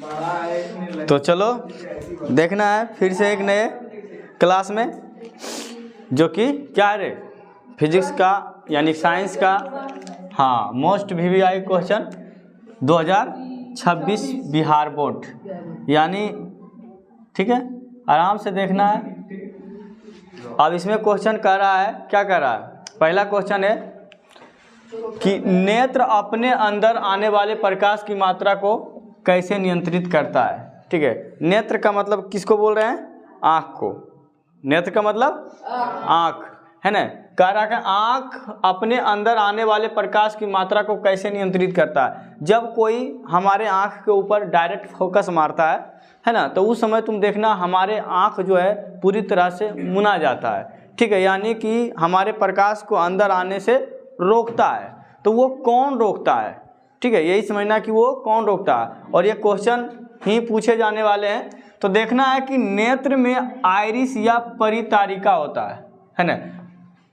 तो चलो देखना है फिर से एक नए क्लास में, जो कि क्या है रे, फिजिक्स का यानी साइंस का, हाँ, most VVI question 2026 Bihar board, यानी ठीक है, आराम से देखना है। अब इसमें क्वेश्चन कर रहा है, क्या कर रहा है, पहला क्वेश्चन है कि नेत्र अपने अंदर आने वाले प्रकाश की मात्रा को कैसे नियंत्रित करता है। ठीक है, नेत्र का मतलब किसको बोल रहे हैं, आँख को। नेत्र का मतलब आँख है ना। कह रहा है आँख अपने अंदर आने वाले प्रकाश की मात्रा को कैसे नियंत्रित करता है। जब कोई हमारे आँख के ऊपर डायरेक्ट फोकस मारता है ना, तो उस समय तुम देखना हमारे आँख जो है पूरी तरह से मुना जाता है। ठीक है, यानी कि हमारे प्रकाश को अंदर आने से रोकता है। तो वो कौन रोकता है, ठीक है, यही समझना कि वो कौन रोकता है। और ये क्वेश्चन ही पूछे जाने वाले हैं। तो देखना है कि नेत्र में आइरिस या परितारिका होता है ना।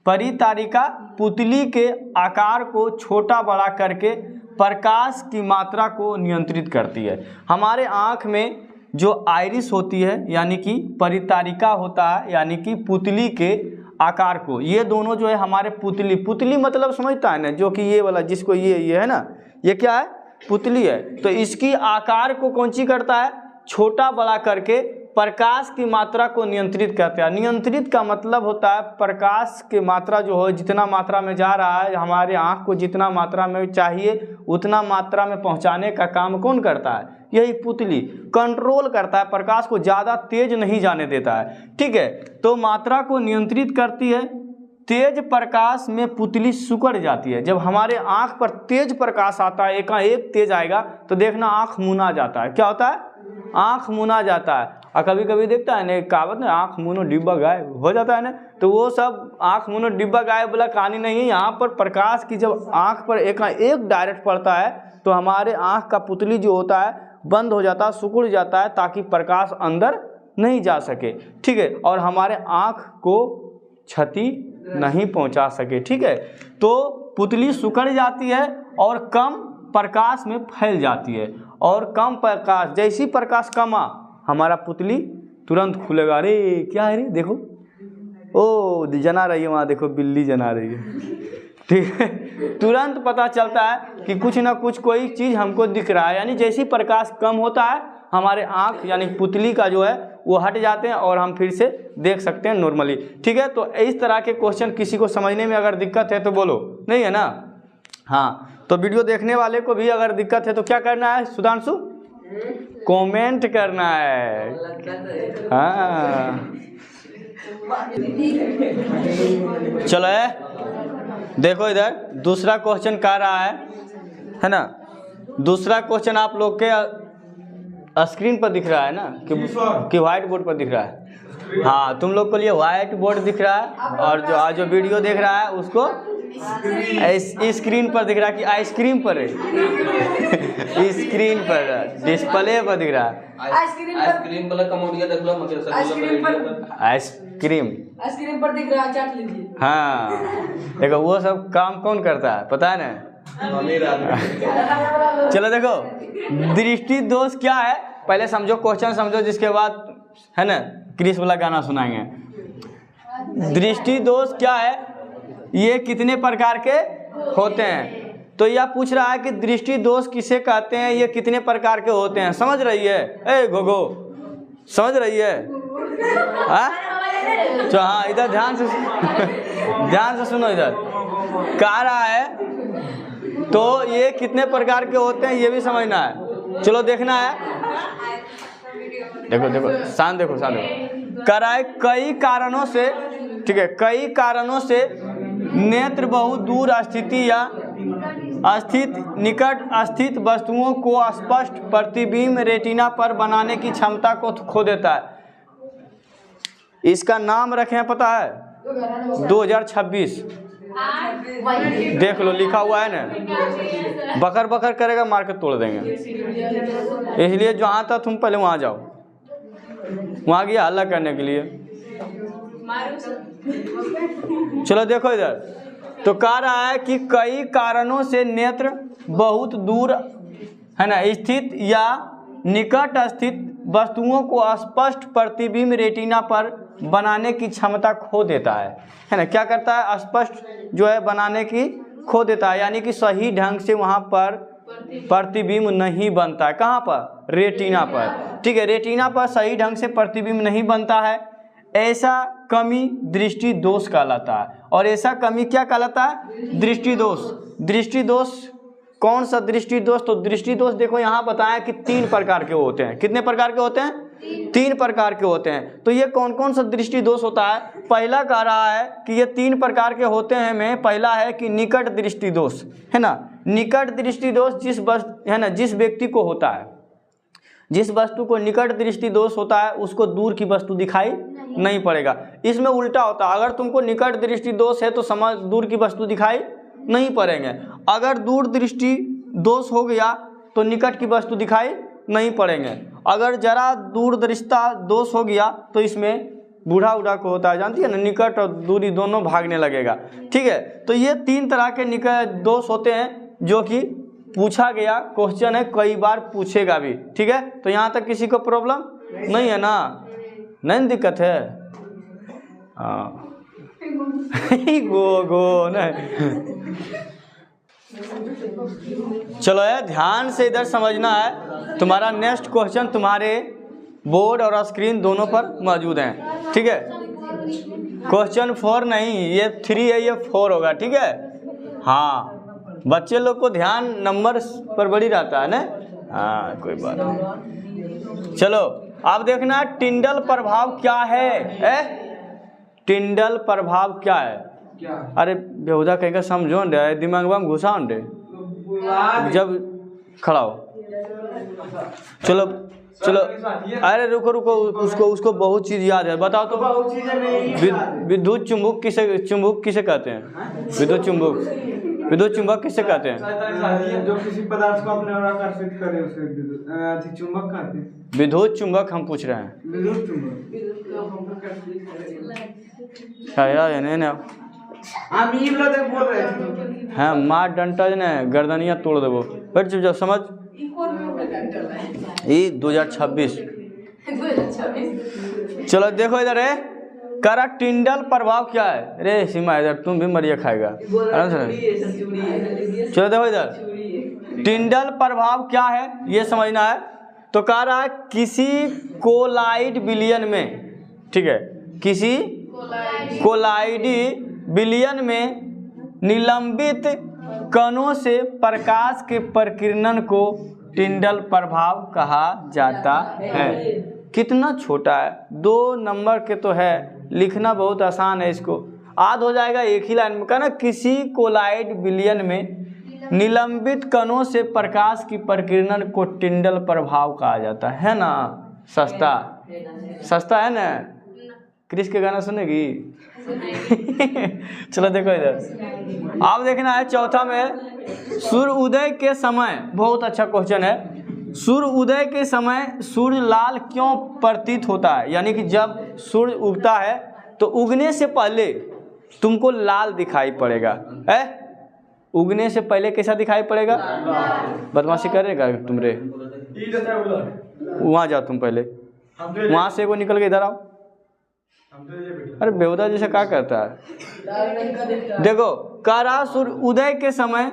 परितारिका पुतली के आकार को छोटा बड़ा करके प्रकाश की मात्रा को नियंत्रित करती है। हमारे आँख में जो आइरिस होती है यानी कि परितारिका होता है, यानी कि पुतली के आकार को, ये दोनों जो है हमारे पुतली मतलब समझता है ना, जो कि ये वाला जिसको ये है ना, ये क्या है, पुतली है। तो इसकी आकार को कौन सी करता है, छोटा बड़ा करके प्रकाश की मात्रा को नियंत्रित करता है। नियंत्रित का मतलब होता है प्रकाश की मात्रा जो है जितना मात्रा में जा रहा है, हमारे आँख को जितना मात्रा में चाहिए उतना मात्रा में पहुंचाने का काम कौन करता है, यही पुतली कंट्रोल करता है, प्रकाश को ज़्यादा तेज नहीं जाने देता है। ठीक है, तो मात्रा को नियंत्रित करती है। तेज प्रकाश में पुतली सिकुड़ जाती है। जब हमारे आँख पर तेज प्रकाश आता है, एकाएक तेज आएगा, तो देखना आँख मुना जाता है। क्या होता है, आँख मुना जाता है। और कभी कभी देखता है ना कहावत ना, आँख मुनो डिब्बा गायब हो जाता है ना, तो वो सब आँख मुनो डिब्बा गायब वाला कहानी नहीं है। यहाँ पर प्रकाश की जब आँख पर एकाएक डायरेक्ट पड़ता है तो हमारे आँख का पुतली जो होता है बंद हो जाता है, सिकुड़ जाता है, ताकि प्रकाश अंदर नहीं जा सके। ठीक है, और हमारे आँख को क्षति नहीं पहुंचा सके। ठीक है, तो पुतली सिकुड़ जाती है और कम प्रकाश में फैल जाती है। और कम प्रकाश, जैसी प्रकाश कमा, हमारा पुतली तुरंत खुलेगा। अरे क्या है रे, देखो ओ जना रही है, वहाँ देखो बिल्ली जना रही है। ठीक है, तुरंत पता चलता है कि कुछ ना कुछ कोई चीज़ हमको दिख रहा है। यानी जैसी प्रकाश कम होता है, हमारे आँख यानी पुतली का जो है वो हट जाते हैं और हम फिर से देख सकते हैं नॉर्मली। ठीक है, तो इस तरह के क्वेश्चन किसी को समझने में अगर दिक्कत है तो बोलो, नहीं है ना। हाँ, तो वीडियो देखने वाले को भी अगर दिक्कत है तो क्या करना है सुधांशु, कमेंट करना है। हाँ, चलो देखो इधर दूसरा क्वेश्चन कह रहा है ना। दूसरा क्वेश्चन आप लोग के स्क्रीन पर दिख रहा है ना कि व्हाइट बोर्ड पर दिख रहा है। हाँ, तुम लोग के लिए व्हाइट बोर्ड दिख रहा है, और जो वीडियो देख रहा है उसको स्क्रीन पर दिख रहा है कि आइसक्रीम पर है। स्क्रीन पर डिस्प्ले पर दिख रहा है। आइसक्रीम वाला कमोडिया देख लो, आइसक्रीम पर दिख रहा है, चाट लीजिए। हाँ, देखो वो सब काम कौन करता है पता है ना। चलो देखो, दृष्टि दोष क्या है पहले समझो, क्वेश्चन समझो, जिसके बाद है ना क्रिस वाला गाना सुनाएंगे। दृष्टि दोष क्या है, ये कितने प्रकार के होते हैं। तो यह पूछ रहा है कि दृष्टि दोष किसे कहते हैं, ये कितने प्रकार के होते हैं। समझ रही है ए गोगो, समझ रही है। तो हाँ, इधर ध्यान से सुनो। इधर कह रहा है तो ये कितने प्रकार के होते हैं ये भी समझना है। चलो देखना है, देखो शांत देखो। कह रहा है कई कारणों से, ठीक है, कई कारणों से नेत्र बहुत दूर निकट स्थित वस्तुओं को स्पष्ट प्रतिबिंब रेटिना पर बनाने की क्षमता को खो देता है। इसका नाम रखें पता है 2026, देख लो लिखा हुआ है ना। बकर बकर करेगा मार के तोड़ देंगे, इसलिए जहाँ था तुम पहले वहाँ जाओ, वहाँ गया हल्ला करने के लिए। चलो देखो इधर, तो कह रहा है कि कई कारणों से नेत्र बहुत दूर है ना स्थित या निकट स्थित वस्तुओं को स्पष्ट प्रतिबिंब रेटिना पर बनाने की क्षमता खो देता है ना। क्या करता है? स्पष्ट जो है बनाने की खो देता है, यानी कि सही ढंग से वहाँ पर प्रतिबिंब नहीं बनता है। कहाँ पर? रेटिना पर। ठीक है, रेटिना पर सही ढंग से प्रतिबिंब नहीं बनता है। ऐसा कमी दृष्टि दोष कहलाता है। और ऐसा कमी क्या कहलाता है? दृष्टि दोष। दृष्टि दोष कौन सा दृष्टि दोष? तो दृष्टि दोष देखो यहाँ बताया कि 3 प्रकार के होते हैं। कितने प्रकार के होते हैं? 3 प्रकार के होते हैं। तो ये कौन कौन सा दृष्टि दोष होता है? पहला कह रहा है कि ये 3 प्रकार के होते हैं में पहला है कि निकट दृष्टि दोष, है ना। निकट दृष्टि दोष जिस व्यक्ति को होता है, जिस वस्तु को निकट दृष्टि दोष होता है उसको दूर की वस्तु दिखाई नहीं पड़ेगा। इसमें उल्टा होता है, अगर तुमको निकट दृष्टि दोष है तो समझ दूर की वस्तु दिखाई नहीं पड़ेंगे। अगर दूर दृष्टि दोष हो गया तो निकट की वस्तु दिखाई नहीं पड़ेंगे। अगर जरा दूर दृष्टा दोष हो गया तो इसमें बूढ़ा उड़ा को होता है, जानती है ना, निकट और दूरी दोनों भागने लगेगा। ठीक है, तो ये 3 तरह के निकट दोष होते हैं जो कि पूछा गया क्वेश्चन है, कई बार पूछेगा भी। ठीक है, तो यहाँ तक किसी को प्रॉब्लम नहीं है ना? नहीं दिक्कत है? हाँ गो नहीं। चलो यार ध्यान से इधर समझना है। तुम्हारा नेक्स्ट क्वेश्चन तुम्हारे बोर्ड और स्क्रीन दोनों पर मौजूद हैं। ठीक है, क्वेश्चन 4 नहीं, ये 3 है, ये 4 होगा। ठीक है, हाँ बच्चे लोग को ध्यान नंबर पर बड़ी रहता है ना। हाँ कोई बात नहीं। चलो अब देखना टिंडल प्रभाव क्या है। टिंडल प्रभाव क्या है? अरे बेहुदा कहेगा समझो दे, दिमाग में घुसा दे जब खड़ा हो। चलो चलो, अरे रुको रुको, उसको बहुत चीज याद है। बताओ तो विद्युत चुंबक किसे कहते हैं? विद्युत चुंबक किसे कहते हैं? जो किसी पदार्थ को अपने ओर आकर्षित करे उसे चुंबक कहते हैं। विद्युत चुंबक हम पूछ रहे हैं। विद्युत चुंबक हम ई वाला बोल रहे थे। हाँ मार डंटा ने गर्दनिया तोड़ देबो। बैठ चुप जाओ, समझ। ये 2026। चलो देखो इधर है, करा टिंडल प्रभाव क्या है? रे सीमा इधर तुम भी मरिया खाएगा। चलो देखो इधर, टिंडल प्रभाव क्या है ये समझना है। तो कह रहा है किसी कोलाइड विलयन में, ठीक है, किसी कोलाइडी विलयन में निलंबित कणों से प्रकाश के प्रकीर्णन को टिंडल प्रभाव कहा जाता है। कितना छोटा है, 2 नंबर के तो है, लिखना बहुत आसान है, इसको याद हो जाएगा एक ही लाइन में। कहना किसी कोलाइड विलयन में निलंबित कणों से प्रकाश की प्रकीर्णन को टिंडल प्रभाव कहा जाता है ना। सस्ता है ना। क्रिस के गाना सुनेगी? चलो देखो इधर, आप देखना है चौथा में सूर्य उदय के समय, बहुत अच्छा क्वेश्चन है। सूर्य उदय के समय सूर्य लाल क्यों प्रतीत होता है? यानी कि जब सूर्य उगता है तो उगने से पहले तुमको लाल दिखाई पड़ेगा। उगने से पहले कैसा दिखाई पड़ेगा? बदमाशी करेगा तुम रे। वहाँ जाओ तुम पहले, वहाँ से वो निकल के इधर आओ। अरे बेहुदा जैसे क्या करता है? देखो कारा सूर्य उदय के समय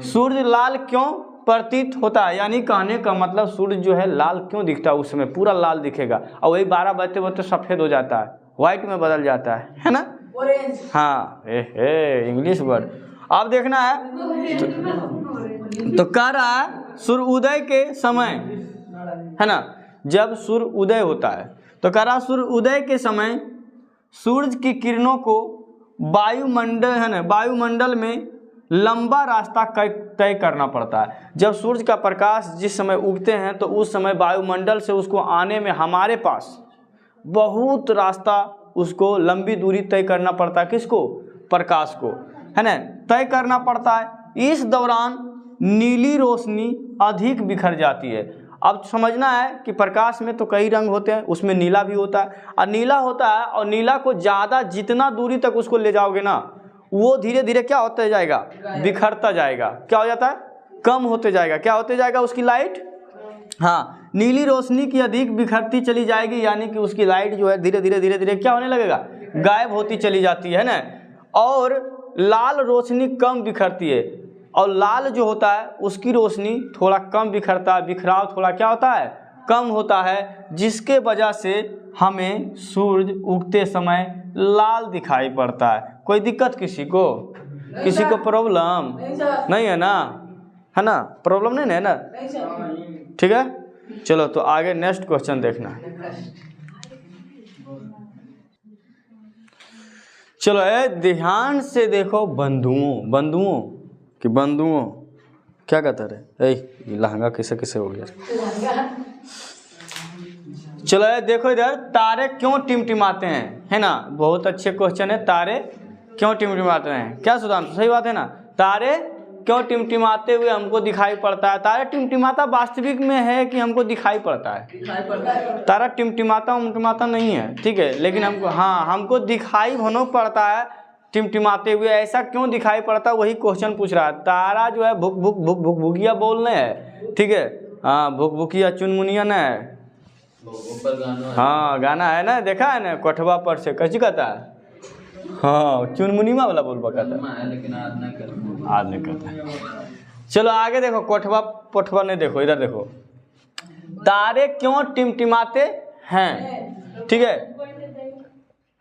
सूर्य लाल क्यों प्रतीत होता है, यानी कहने का मतलब सूर्य जो है लाल क्यों दिखता है? उस समय पूरा लाल दिखेगा और वही 12 बजते बजते सफ़ेद हो जाता है, व्हाइट में बदल जाता है ना। हाँ इंग्लिश वर्ड। अब देखना है तो कह रहा है सूर्य उदय के समय, है ना, जब सूर्य उदय होता है तो कह रहा सूर्य उदय के समय सूर्य की किरणों को वायुमंडल, है ना, वायुमंडल में लंबा रास्ता तय करना पड़ता है। जब सूर्य का प्रकाश जिस समय उगते हैं तो उस समय वायुमंडल से उसको आने में हमारे पास बहुत रास्ता, उसको लंबी दूरी तय करना पड़ता है। किसको? प्रकाश को, है ना, तय करना पड़ता है। इस दौरान नीली रोशनी अधिक बिखर जाती है। अब समझना है कि प्रकाश में तो कई रंग होते हैं, उसमें नीला भी होता है, और नीला होता है, और नीला को ज़्यादा जितना दूरी तक उसको ले जाओगे ना, वो धीरे धीरे क्या होता जाएगा? बिखरता जाएगा। क्या हो जाता है? कम होते जाएगा। क्या होते जाएगा? उसकी लाइट, हाँ, नीली रोशनी की अधिक बिखरती चली जाएगी, यानी कि उसकी लाइट जो है धीरे धीरे धीरे धीरे क्या होने लगेगा, गायब होती चली जाती है ना। और लाल रोशनी कम बिखरती है, और लाल जो होता है उसकी रोशनी थोड़ा कम बिखरता है, बिखराव थोड़ा क्या होता है, कम होता है, जिसके वजह से हमें सूरज उगते समय लाल दिखाई पड़ता है। कोई दिक्कत किसी को, किसी को प्रॉब्लम नहीं है ना, है ना, प्रॉब्लम नहीं है ना, नहीं सर। ठीक है। चलो तो आगे नेक्स्ट क्वेश्चन देखना। चलो ध्यान से देखो, बंधुओं, बंधुओं कि बंधुओं क्या कहता रहे, ये लहंगा कैसे कैसे हो गया। चलो देखो इधर, तारे क्यों टिमटिमाते हैं, है ना, बहुत अच्छे क्वेश्चन है। तारे क्यों टिमटिमाते हैं, क्या सुधांशु, सही बात है ना। तारे क्यों टिमटिमाते हुए हमको दिखाई पड़ता है। तारा टिमटिमाता वास्तविक में है कि हमको दिखाई पड़ता है। तारा टिमटिमाता उमटिमाता नहीं है, ठीक है, लेकिन हमको, हाँ, हमको दिखाई होना पड़ता है टिमटिमाते हुए। ऐसा क्यों दिखाई पड़ता है, वही क्वेश्चन पूछ रहा है। तारा जो है भुक भुक भुक भुक भुकिया बोलने है, ठीक है, हाँ, भुक भुकिया चुनमुनिया न है, हाँ, गाना है ना, देखा है ना, कोठवा पर से कैसी कहता है, हाँ, चुनमुनिमा वाला बोल कहता है, लेकिन आज नहीं करता है। चलो आगे देखो, कोठवा पोठवा नहीं, देखो इधर देखो, तारे क्यों टिमटिमाते हैं, ठीक है,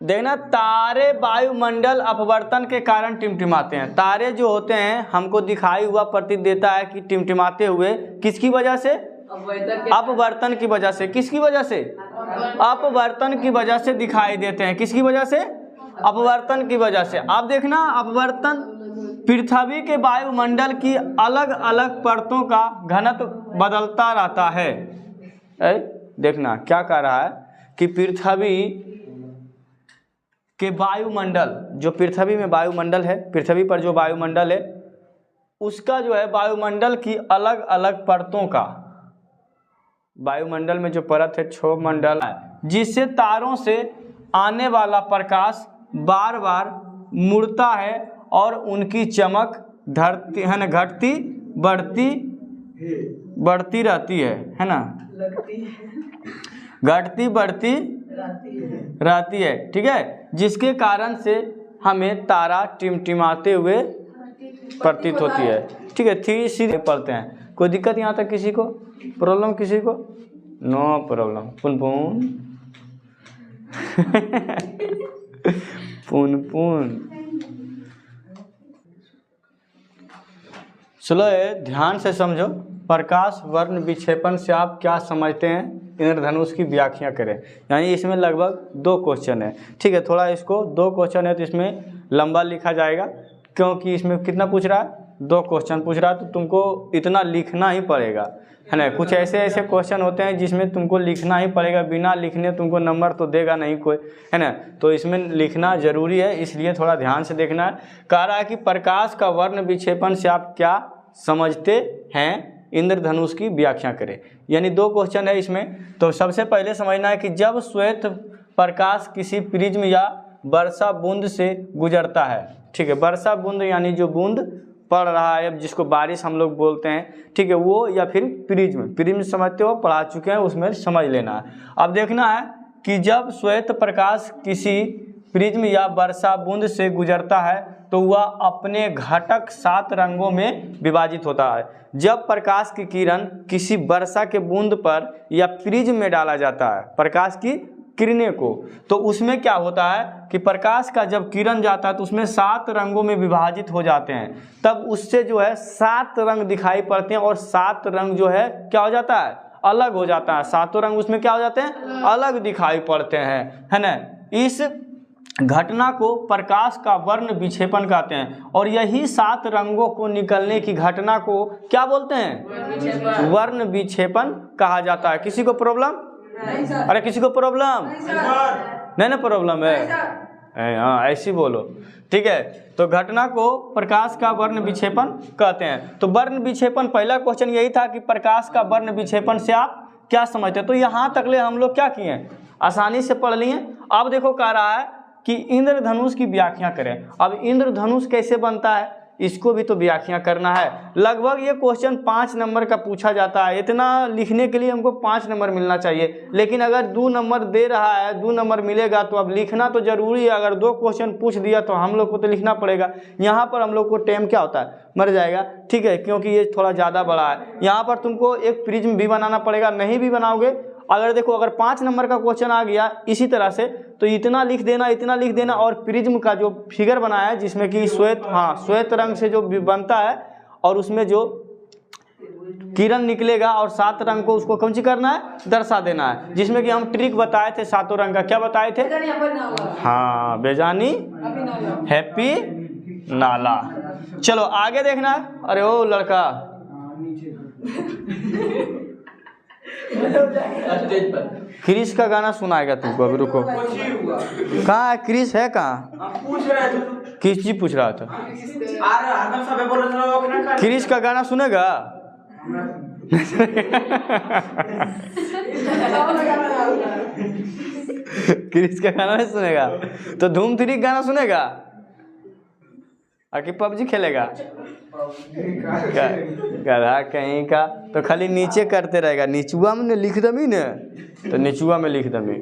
देखना, तारे वायुमंडल अपवर्तन के कारण टिमटिमाते हैं। तारे जो होते हैं हमको दिखाई हुआ प्रतीत देता है कि टिमटिमाते हुए, किसकी वजह से, अपवर्तन की वजह से। किसकी वजह से, अपवर्तन की वजह से दिखाई देते हैं। किसकी वजह से, अपवर्तन की वजह से। आप देखना, अपवर्तन पृथ्वी के वायुमंडल की अलग अलग परतों का घनत्व बदलता रहता है। देखना क्या कह रहा है कि पृथ्वी के वायुमंडल, जो पृथ्वी में वायुमंडल है, पृथ्वी पर जो वायुमंडल है, उसका जो है वायुमंडल की अलग अलग परतों का, वायुमंडल में जो परत है क्षोभमंडल है, जिससे तारों से आने वाला प्रकाश बार बार मुड़ता है और उनकी चमक धरती है ना, घटती बढ़ती रहती है ना, घटती बढ़ती रहती है, ठीक है, जिसके कारण से हमें तारा टिमटिमाते हुए प्रतीत होती है, ठीक है। थी सीधे पढ़ते हैं, कोई दिक्कत यहाँ तक किसी को, प्रॉब्लम किसी को, नो प्रॉब्लम। पुन पुन पुन चलो ध्यान से समझो। प्रकाश वर्ण विक्षेपण से आप क्या समझते हैं, इंद्रधनुष की व्याख्या करें। यानी इसमें लगभग 2 क्वेश्चन है, ठीक है, थोड़ा इसको 2 क्वेश्चन है तो इसमें लंबा लिखा जाएगा, क्योंकि इसमें कितना पूछ रहा है, 2 क्वेश्चन पूछ रहा है, तो तुमको इतना लिखना ही पड़ेगा, है ना। कुछ ऐसे ऐसे क्वेश्चन होते हैं जिसमें तुमको लिखना ही पड़ेगा, बिना लिखने तुमको नंबर तो देगा नहीं कोई, है ना, तो इसमें लिखना जरूरी है, इसलिए थोड़ा ध्यान से देखना है। कह रहा है कि प्रकाश का वर्ण विक्षेपण से आप क्या समझते हैं, इंद्रधनुष की व्याख्या करें। यानी 2 क्वेश्चन है इसमें। तो सबसे पहले समझना है कि जब श्वेत प्रकाश किसी प्रिज्म या वर्षा बूंद से गुजरता है, ठीक है, वर्षा बूंद यानी जो बूंद पड़ रहा है, जिसको बारिश हम लोग बोलते हैं, ठीक है, वो, या फिर प्रिज्म, प्रिज्म समझते हो, पढ़ा चुके हैं, उसमें समझ लेना है। अब देखना है कि जब श्वेत प्रकाश किसी प्रिज्म या वर्षा बूंद से गुजरता है तो वह अपने घटक 7 रंगों में विभाजित होता है। जब प्रकाश की किरण किसी वर्षा के बूंद पर या प्रिज्म में डाला जाता है, प्रकाश की किरणें को, तो उसमें क्या होता है कि प्रकाश का जब किरण जाता है तो उसमें 7 रंगों में विभाजित हो जाते हैं, तब उससे जो है 7 रंग दिखाई पड़ते हैं, और 7 रंग जो है क्या हो जाता है, अलग हो जाता है। 7 रंग उसमें क्या हो जाते हैं, अलग दिखाई पड़ते हैं, है ना। इस घटना को प्रकाश का वर्ण विक्षेपण कहते हैं, और यही 7 रंगों को निकलने की घटना को क्या बोलते हैं, वर्ण विक्षेपण कहा जाता है। किसी को प्रॉब्लम, अरे किसी को प्रॉब्लम नहीं ना, प्रॉब्लम है, हाँ ऐसी बोलो, ठीक है। तो घटना को प्रकाश का वर्ण विक्षेपण कहते हैं। तो वर्ण विक्षेपण, पहला क्वेश्चन यही था कि प्रकाश का वर्ण विक्षेपण से आप क्या समझते हैं। तो यहाँ तक ले हम लोग क्या किए, आसानी से पढ़ लिए। अब देखो कह रहा है कि इंद्रधनुष की व्याख्या करें। अब इंद्रधनुष कैसे बनता है इसको भी तो व्याख्या करना है। लगभग ये क्वेश्चन 5 नंबर का पूछा जाता है। इतना लिखने के लिए हमको 5 नंबर मिलना चाहिए, लेकिन अगर 2 नंबर दे रहा है, 2 नंबर मिलेगा तो अब लिखना तो जरूरी है। अगर 2 क्वेश्चन पूछ दिया तो हम लोग को तो लिखना पड़ेगा। यहाँ पर हम लोग को टाइम क्या होता है, मर जाएगा, ठीक है, क्योंकि ये थोड़ा ज़्यादा बड़ा है। यहाँ पर तुमको एक प्रिज्म भी बनाना पड़ेगा, नहीं भी बनाओगे, अगर देखो अगर 5 नंबर का क्वेश्चन आ गया इसी तरह से तो इतना लिख देना, इतना लिख देना। और प्रिज्म का जो फिगर बनाया है जिसमें कि श्वेत रंग से जो बनता है और उसमें जो किरण निकलेगा और 7 रंग को उसको कौन सी करना है, दर्शा देना है। जिसमें कि हम ट्रिक बताए थे 7 रंग का, क्या बताए थे, हाँ, बेजानी हैप्पी नाला। चलो आगे देखना है। अरे ओ लड़का स्टेज पर क्रिस का गाना सुनाएगा तुमको, अभी रुको। कहाँ है क्रिस, है कहाँ, पूछ रहे थे किस चीज पूछ रहा था, आदम सब बोल रहे थे क्रिस का गाना सुनेगा। क्रिस का गाना नहीं सुनेगा तो धूम 3 गाना सुनेगा आके पबजी खेलेगा, गधा कहीं का। तो खाली नीचे करते रहेगा, निचुआ में लिख दमी न, तो निचुआ में लिख दमी।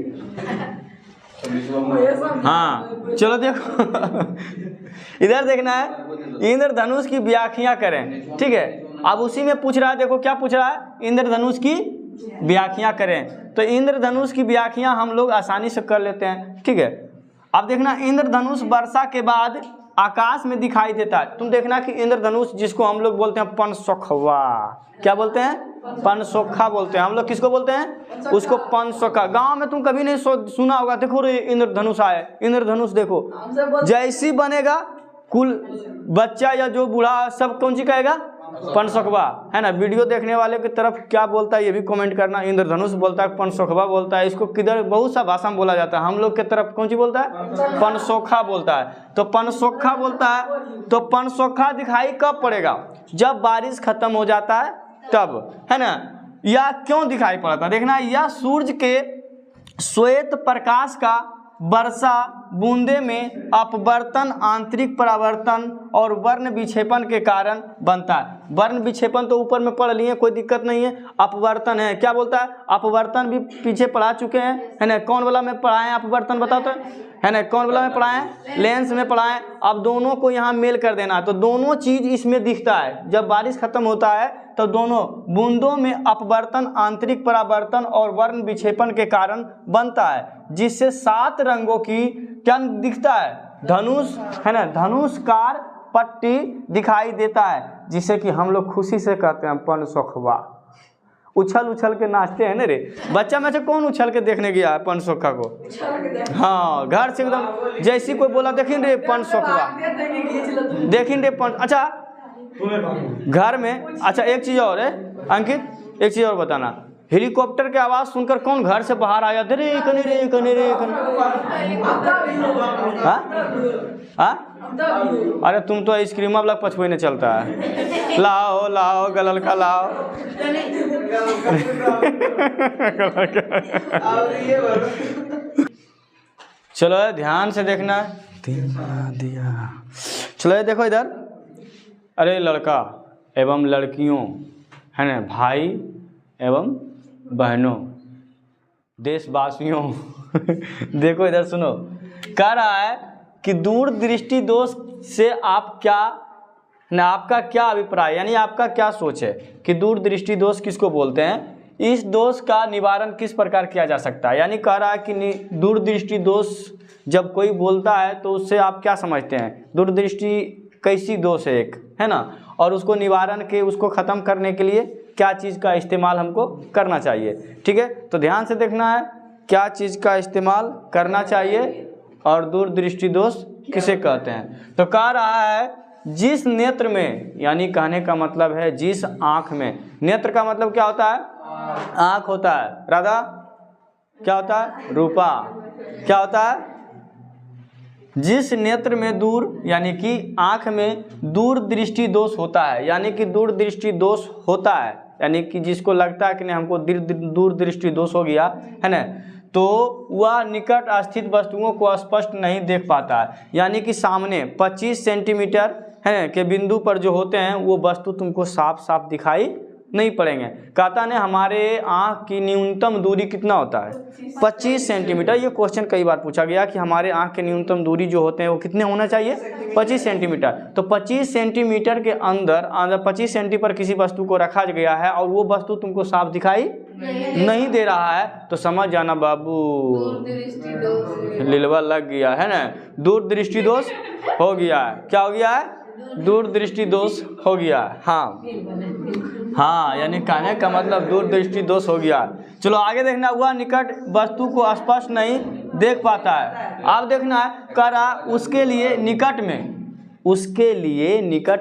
हाँ चलो देखो इधर देखना है, इंद्रधनुष की व्याख्या करें, ठीक है। अब उसी में पूछ रहा है, देखो क्या पूछ रहा है, इंद्रधनुष की व्याख्या करें। तो इंद्रधनुष की व्याख्या हम लोग आसानी से कर लेते हैं, ठीक है। अब देखना, इंद्रधनुष वर्षा के बाद आकाश में दिखाई देता है। तुम देखना कि इंद्रधनुष जिसको हम लोग बोलते हैं पनसोखवा, क्या बोलते हैं, पनसोखा बोलते हैं हम लोग। किसको बोलते हैं, उसको पनसोखा। गांव में तुम कभी नहीं सुना होगा, देखो रे इंद्रधनुष आए, इंद्रधनुष देखो, जैसी बनेगा कुल बच्चा या जो बूढ़ा सब कौन सी कहेगा, पनसोखवा, है ना। वीडियो देखने वाले की तरफ क्या बोलता है ये भी कमेंट करना। इंद्रधनुष बोलता है, पनसोखवा बोलता है, इसको किधर बहुत सा भाषा में बोला जाता है। हम लोग के तरफ कौन सी बोलता है, पनसोखा बोलता है। तो पनसोखा बोलता है, तो पनसोखा दिखाई कब पड़ेगा, जब बारिश खत्म हो जाता है तब, है ना। या क्यों दिखाई पड़ता है, देखना, या सूरज के श्वेत प्रकाश का वर्षा बूंदे में अपवर्तन, आंतरिक परावर्तन और वर्ण विक्षेपण के कारण बनता है। वर्ण विक्षेपण तो ऊपर में पढ़ लिए, कोई दिक्कत नहीं है। अपवर्तन है, क्या बोलता है, अपवर्तन भी पीछे पढ़ा चुके हैं, है ना। कौन वाला में पढ़ाए हैं अपवर्तन, बताओ तो, है ना। कौन वाला में पढ़ाए हैं, लेंस में पढ़ाए। अब दोनों को यहाँ मेल कर देना, तो दोनों चीज इसमें दिखता है। जब बारिश खत्म होता है तो दोनों बूंदों में अपवर्तन, आंतरिक परावर्तन और वर्ण विक्षेपण के कारण बनता है, जिससे 7 रंगों की क्या दिखता है, धनुष, है ना, धनुषकार पट्टी दिखाई देता है, जिसे कि हम लोग खुशी से कहते हैं पनसोखवा। उछल उछल के नाचते हैं ना रे। बच्चा में से कौन उछल के देखने गया है पनसोखा को, हाँ, घर से एकदम जैसी कोई बोला देखिन रे पनसोखवा, देखिन रे अच्छा घर में। अच्छा एक चीज और है अंकित, एक चीज और बताना, हेलीकॉप्टर की आवाज सुनकर कौन घर से बाहर आया, रे कने रे कने रे कने, अरे तुम तो आइसक्रीम वाला पछुए नहीं चलता है, लाओ लाओ गलल का लाओ। चलो ध्यान से देखना, दिया। चलो देखो इधर, अरे लड़का एवं लड़कियों, है ना, भाई एवं बहनों, देशवासियों देखो इधर सुनो, कह रहा है कि दूर दृष्टि दोष से आप क्या ना, आपका क्या अभिप्राय, यानी आपका क्या सोच है कि दूर दृष्टि दोष किसको बोलते हैं, इस दोष का निवारण किस प्रकार किया जा सकता है। यानी कह रहा है कि दूर दृष्टि दोष जब कोई बोलता है तो उससे आप क्या समझते हैं, दूरदृष्टि कैसी दोष है एक, है ना, और उसको निवारण के, उसको ख़त्म करने के लिए क्या चीज़ का इस्तेमाल हमको करना चाहिए, ठीक है। तो ध्यान से देखना है क्या चीज़ का इस्तेमाल करना चाहिए और दूरदृष्टि दोष किसे कहते हैं। तो कह रहा है जिस नेत्र में, यानी कहने का मतलब है जिस आँख में, नेत्र का मतलब क्या होता है, आँख होता है, राधा क्या होता है, रूपा क्या होता है, जिस नेत्र में दूर, यानी कि आँख में दूर दृष्टि दोष होता है, यानी कि दूर दृष्टि दोष होता है, यानी कि जिसको लगता है कि नहीं हमको दूर दृष्टि दोष हो गया है ना, तो वह निकट स्थित वस्तुओं को स्पष्ट नहीं देख पाता है। यानी कि सामने 25 सेंटीमीटर, है के बिंदु पर जो होते हैं वो वस्तु तुमको साफ साफ दिखाई नहीं पड़ेंगे। कहता ने हमारे आँख की न्यूनतम दूरी कितना होता है 25 सेंटीमीटर। ये क्वेश्चन कई बार पूछा गया कि हमारे आँख के न्यूनतम दूरी जो होते हैं वो कितने होना चाहिए 25 सेंटीमीटर। तो 25 सेंटीमीटर के अंदर 25 सेंटी पर किसी वस्तु को रखा गया है और वो वस्तु तुमको साफ दिखाई नहीं दे रहा है तो समझ जाना बाबू लिलवा लग गया है ना, दूरदृष्टि दोष हो गया है। क्या हो गया है? दूरदृष्टि दोष हो गया। हाँ, यानी कहने का मतलब दूरदृष्टि दोष हो गया। चलो आगे देखना, हुआ निकट वस्तु को स्पष्ट नहीं देख पाता है। अब देखना है करा उसके लिए निकट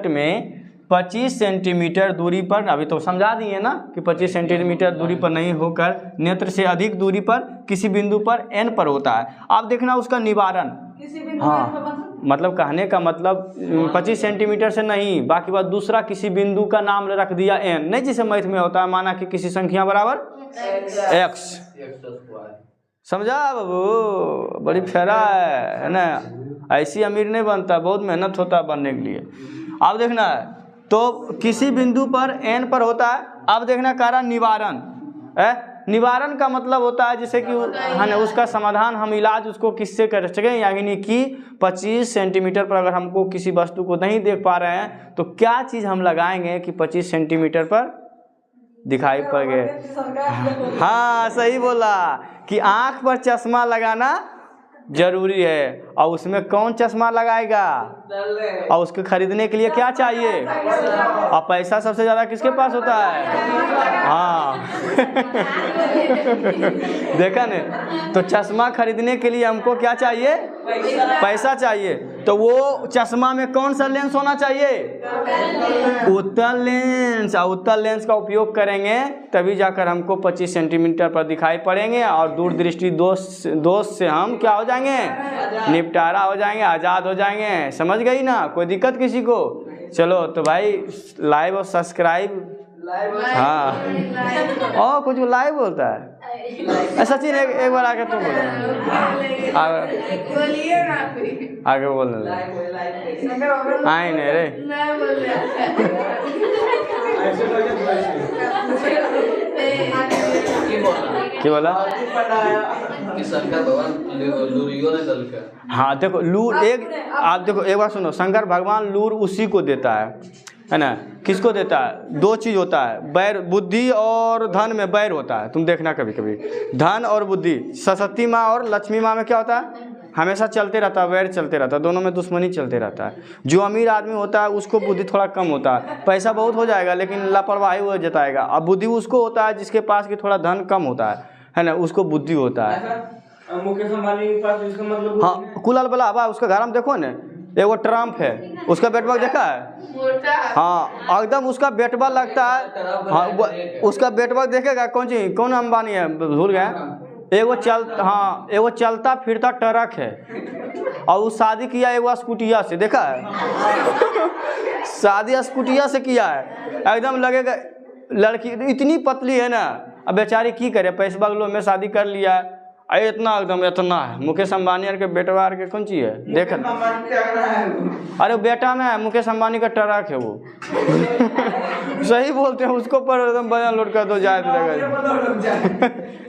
में 25 सेंटीमीटर दूरी पर, अभी तो समझा दिए ना कि 25 सेंटीमीटर दूरी पर नहीं होकर नेत्र से अधिक दूरी पर किसी बिंदु पर n पर होता है। अब देखना उसका निवारण। हाँ, मतलब कहने का मतलब 25 सेंटीमीटर से नहीं, बाकी बात दूसरा किसी बिंदु का नाम रख दिया n, नहीं जैसे मैथ में होता है माना कि किसी संख्या बराबर x। समझा बाबू? बड़ी फेरा है ना, ऐसी अमीर नहीं बनता, बहुत मेहनत होता है बनने के लिए। अब देखना है तो किसी बिंदु पर n पर होता है। अब देखना कह निवारण है। निवारण का मतलब होता है जैसे कि है ना उसका समाधान, हम इलाज उसको किससे कर सकें, यानी कि 25 सेंटीमीटर पर अगर हमको किसी वस्तु को नहीं देख पा रहे हैं तो क्या चीज़ हम लगाएंगे कि 25 सेंटीमीटर पर दिखाई पड़ गए। हाँ सही बोला कि आँख पर चश्मा लगाना जरूरी है। और उसमें कौन चश्मा लगाएगा और उसको खरीदने के लिए क्या चाहिए, और पैसा सबसे ज़्यादा किसके पास होता है? हाँ देखा ने, तो चश्मा खरीदने के लिए हमको क्या चाहिए? पैसा चाहिए। तो वो चश्मा में कौन सा लेंस होना चाहिए? उत्तल लेंस। और उत्तल लेंस का उपयोग करेंगे तभी जाकर हमको 25 सेंटीमीटर पर दिखाई पड़ेंगे और दूरदृष्टि दोष से हम क्या हो जाएंगे? निपटारा हो जाएंगे, आज़ाद हो जाएंगे। समझ गई ना? कोई दिक्कत किसी को? चलो तो भाई लाइव और सब्सक्राइब। हाँ और कुछ लाइव बोलता है सचिन, एक बार आके तुम बोलो, आगे बोलने आए नहीं रे। क्या बोला? हाँ देखो लूर एक, आप देखो एक बार सुनो, शंकर भगवान लूर उसी को देता है ना। किसको देता है? दो चीज़ होता है, बैर, बुद्धि और धन में बैर होता है। तुम देखना कभी कभी धन और बुद्धि, सरस्वती माँ और लक्ष्मी माँ में क्या होता है? हमेशा चलते रहता है, वैर चलते रहता है, दोनों में दुश्मनी चलते रहता है। जो अमीर आदमी होता है उसको बुद्धि थोड़ा कम होता है, पैसा बहुत हो जाएगा लेकिन लापरवाही वो जताएगा। अब बुद्धि उसको होता है जिसके पास की थोड़ा धन कम होता है ना, उसको बुद्धि होता है। मुकेश अंबानी के पास इसका मतलब हाँ कुलाल बला हवा, उसका घर में देखो ना, एगो ट्रम्प है, उसका बेटवा देखा है? हाँ एकदम उसका बेटवा लगता है। हाँ उसका बेटवा देखेगा कौन अंबानी है भूल गया, एगो चलता फिरता ट्रक है और वो शादी किया एगो स्कूटिया से, देखा है? शादी स्कूटिया से किया है, एकदम लगेगा लड़की इतनी पतली है ना। अब बेचारी की करे, पैसे बगलों में शादी कर लिया है, इतना एकदम इतना है। मुकेश अंबानी के बेटवा के कौन चीज़ है देख? अरे बेटा ना है, मुकेश अंबानी का ट्रक है वो। सही बोलते हैं, उसको पर एकदम वजन लोड कर दो जाए तो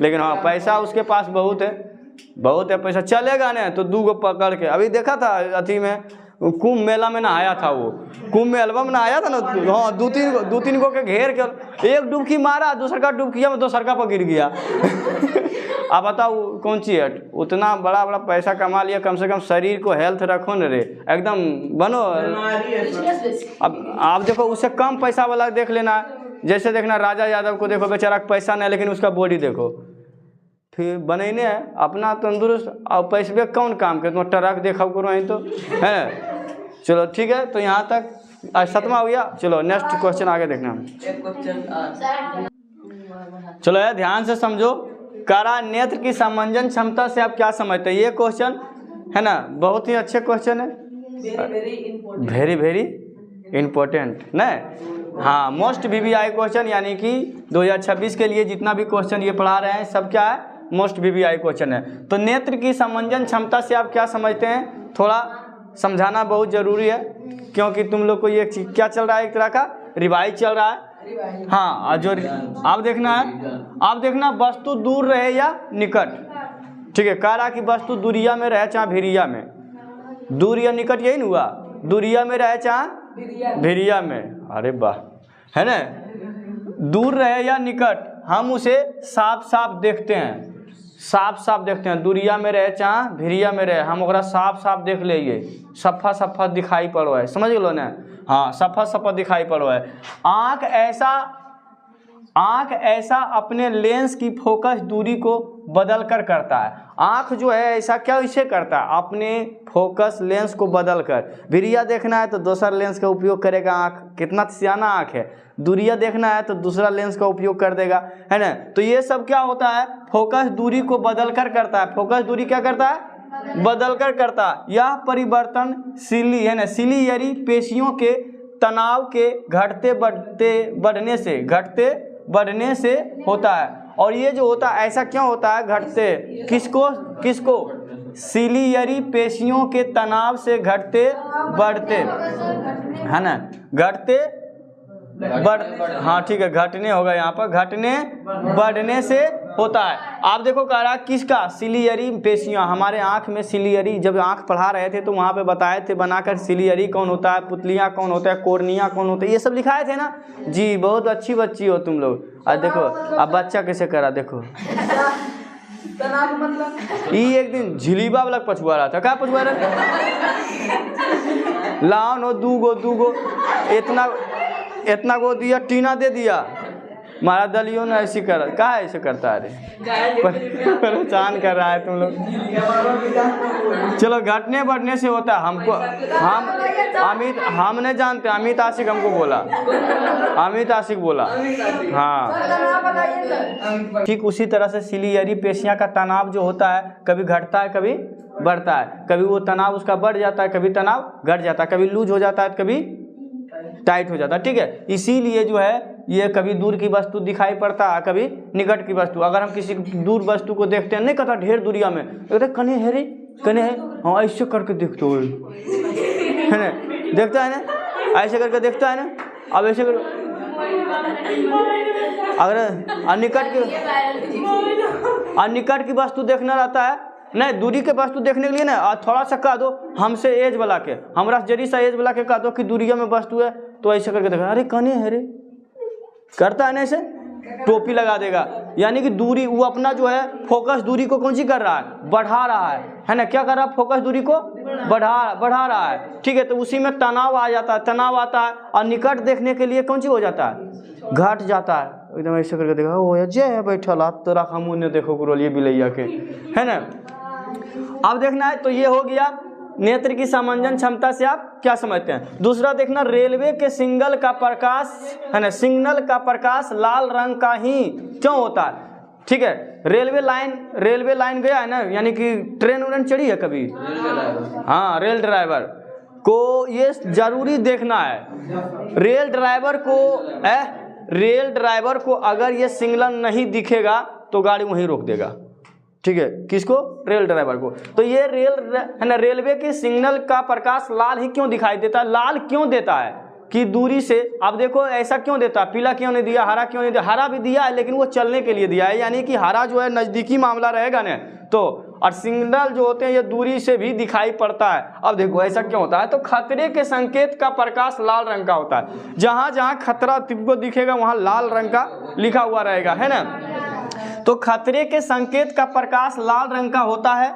लेकिन हाँ पैसा उसके पास बहुत है पैसा, चलेगा ना तो 2 गो पकड़ के। अभी देखा था अथी में कुंभ मेला में नहाया था, वो कुंभ में एल्बम नहाया था ना। हाँ 2-3 गो के घेर के एक डुबकी मारा, दूसरा डुबकिया में दूसरा पर गिर गया। अब बताओ कौन सी है? उतना बड़ा पैसा कमा लिया, कम से कम शरीर को हेल्थ रखो न रे, एकदम बनो। अब आप देखो उससे कम पैसा वाला देख लेना, जैसे देखना राजा यादव को देखो, बेचारा पैसा नहीं लेकिन उसका बॉडी देखो, फिर बनैने है अपना तंदुरुस्त। और पैसे कौन काम करे? तुम ट्रक देखा करो ही तो है। चलो ठीक है, तो यहाँ तक आज 7वां हो गया। चलो नेक्स्ट क्वेश्चन आगे देखना। चलो यार ध्यान से समझो। कारा नेत्र की समंजन क्षमता से आप क्या समझते हैं? ये क्वेश्चन है ना, बहुत ही अच्छे क्वेश्चन है, वेरी इम्पोर्टेंट ना। हाँ मोस्ट VVI क्वेश्चन, यानी कि 2026 के लिए जितना भी क्वेश्चन ये पढ़ा रहे हैं सब क्या है? मोस्ट VVI क्वेश्चन है। तो नेत्र की समंजन क्षमता से आप क्या समझते हैं? थोड़ा समझाना बहुत ज़रूरी है, क्योंकि तुम लोग को ये क्या चल रहा है, एक तरह का रिवाइज चल रहा है। हाँ, और जो आप देखना है, आप देखना वस्तु दूर रहे या निकट। ठीक है, कह रहा कि वस्तु दूरिया में रहे चाहे भिरिया में, दूर या निकट यही ना हुआ, दूरिया में रहे चाहे भिरिया में। अरे वाह, है ना, दूर रहे या निकट हम उसे साफ साफ देखते हैं, साफ साफ देखते हैं। दूरिया में रहे चाहे भिरिया में रहे हम ओकरा साफ साफ देख लेंगे, सफा सफा दिखाई पड़ो है, समझ लो ना। हाँ, सफा सफा दिखाई पड़ो है। आँख ऐसा अपने लेंस की फोकस दूरी को बदल कर करता है। आँख जो है ऐसा क्या इसे करता है, अपने फोकस लेंस को बदल कर। भिरिया देखना है तो दूसरा लेंस का उपयोग करेगा आँख, कितना सियाना आँख है। दूरिया देखना है तो दूसरा लेंस का उपयोग कर देगा, है ना। तो ये सब क्या होता है, फोकस दूरी को बदल कर करता है। फोकस दूरी क्या करता है, बदल कर करता है। यह परिवर्तन सिली है ना, सिलियरी पेशियों के तनाव के घटते बढ़ने से होता है। और ये जो होता है ऐसा क्यों होता है, घटते किसको सिलियरी पेशियों के तनाव से घटते बढ़ते, है ना, घटते हाँ ठीक है, घटने होगा यहाँ पर, घटने बढ़ने से होता है। आप देखो कह रहा किसका, सिलियरी पेशियाँ। हमारे आँख में सिलियरी, जब आँख पढ़ा रहे थे तो वहाँ पे बताए थे बनाकर, सिलियरी कौन होता है, पुतलियाँ कौन होता है, कोर्निया कौन होता है, ये सब लिखाए थे ना जी। बहुत अच्छी बच्ची हो तुम लोग। आज देखो अब बच्चा कैसे करा, देखो ये एक दिन झिलीबा वाला पछुआ रहा था, क्या पछुआ रहा, लाओ नो दूगो इतना गो दिया, टीना दे दिया, हमारा दलियो ने ऐसी कर, क्या ऐसे करता है, परेशान कर रहा है तुम लोग। चलो, घटने बढ़ने से होता है। हमको हम नहीं जानते, अमित आशिक हमको बोला, अमित आशिक बोला। हाँ, ठीक उसी तरह से सिलियरी पेशियाँ का तनाव जो होता है, कभी घटता है कभी बढ़ता है, कभी वो तनाव उसका बढ़ जाता है, कभी तनाव घट जाता है, कभी लूज हो जाता है, कभी टाइट हो जाता है। ठीक है, इसीलिए जो है ये कभी दूर की वस्तु दिखाई पड़ता है, कभी निकट की वस्तु। अगर हम किसी दूर वस्तु को देखते हैं, नहीं कहता ढेर दूरिया में, कहते कने है रे, कने है, हाँ ऐसे करके देखते हो, है ना, देखता है ना, ऐसे करके देखता है ना। अब ऐसे कर, अगर निकट की वस्तु देखना रहता है, नहीं दूरी के वस्तु देखने के लिए ना थोड़ा सा कह दो, हमसे एज वाला के, हमरा जरी सा एज वाला के कह दो कि दूरिया में वस्तु है, तो ऐसे करके देखा, अरे कने है रे, करता है ना ऐसे, टोपी लगा देगा। यानी कि दूरी, वो अपना जो है फोकस दूरी को कौन सी कर रहा है, बढ़ा रहा है ना, क्या कर रहा है, फोकस दूरी को बढ़ा रहा है। ठीक है, तो उसी में तनाव आ जाता है, तनाव आता है, और निकट देखने के लिए कौन सी हो जाता है, घट जाता है। एकदम ऐसे करके देखा, ओ जय है बैठल हाथ तो रखा मुँह ने देखो कुरोल ये बिलैया के, है ना। अब देखना है, तो ये हो गया नेत्र की सामंजन क्षमता से आप क्या समझते हैं। दूसरा देखना, रेलवे के सिग्नल का प्रकाश, है ना, सिग्नल का प्रकाश लाल रंग का ही क्यों होता है। ठीक है, रेलवे लाइन गया है ना, यानी कि ट्रेन चढ़ी है कभी, हाँ, रेल ड्राइवर को ये जरूरी देखना है। रेल ड्राइवर को अगर ये सिग्नल नहीं दिखेगा तो गाड़ी वहीं रोक देगा। ठीक है, किसको, रेल ड्राइवर को। तो ये है ना, रेलवे के सिग्नल का प्रकाश लाल ही क्यों दिखाई देता है, लाल क्यों देता है कि दूरी से, अब देखो ऐसा क्यों देता है, पीला क्यों नहीं दिया, हरा क्यों नहीं दिया, हरा भी दिया है लेकिन वो चलने के लिए दिया है, यानी कि हरा जो है नज़दीकी मामला रहेगा ना, तो और सिग्नल जो होते हैं ये दूरी से भी दिखाई पड़ता है। अब देखो ऐसा क्यों होता है, तो खतरे के संकेत का प्रकाश लाल रंग का होता है। जहाँ जहाँ खतरा तुमको दिखेगा वहाँ लाल रंग का लिखा हुआ रहेगा, है ना। तो खतरे के संकेत का प्रकाश लाल रंग का होता है।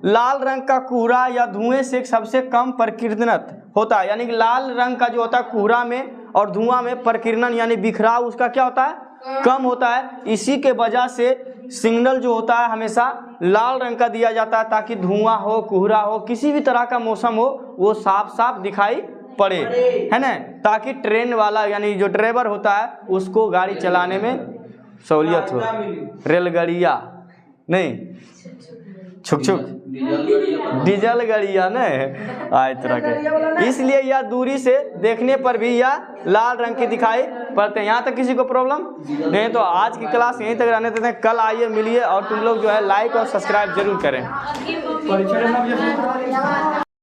लाल रंग का कोहरा या धुएं से सबसे कम प्रकीर्णत होता है, यानी कि लाल रंग का जो होता है कोहरा में और धुआं में प्रकीर्णन यानी बिखराव उसका क्या होता है, कम होता है। इसी के वजह से सिग्नल जो होता है हमेशा लाल रंग का दिया जाता है, ताकि धुआं हो, कोहरा हो, किसी भी तरह का मौसम हो, वो साफ साफ दिखाई पड़े, है ना, ताकि ट्रेन वाला यानी जो ड्राइवर होता है उसको गाड़ी चलाने में सहूलियत हो। रेलगाड़िया नहीं, छुक डीजल गाड़िया नहीं आए तरह के, इसलिए यह दूरी से देखने पर भी यह लाल रंग के दिखाई पड़ते हैं। यहाँ तक किसी को प्रॉब्लम नहीं, तो आज की क्लास यहीं तक रहने देते हैं। कल आइए, मिलिए, और तुम लोग जो है लाइक और सब्सक्राइब जरूर करें।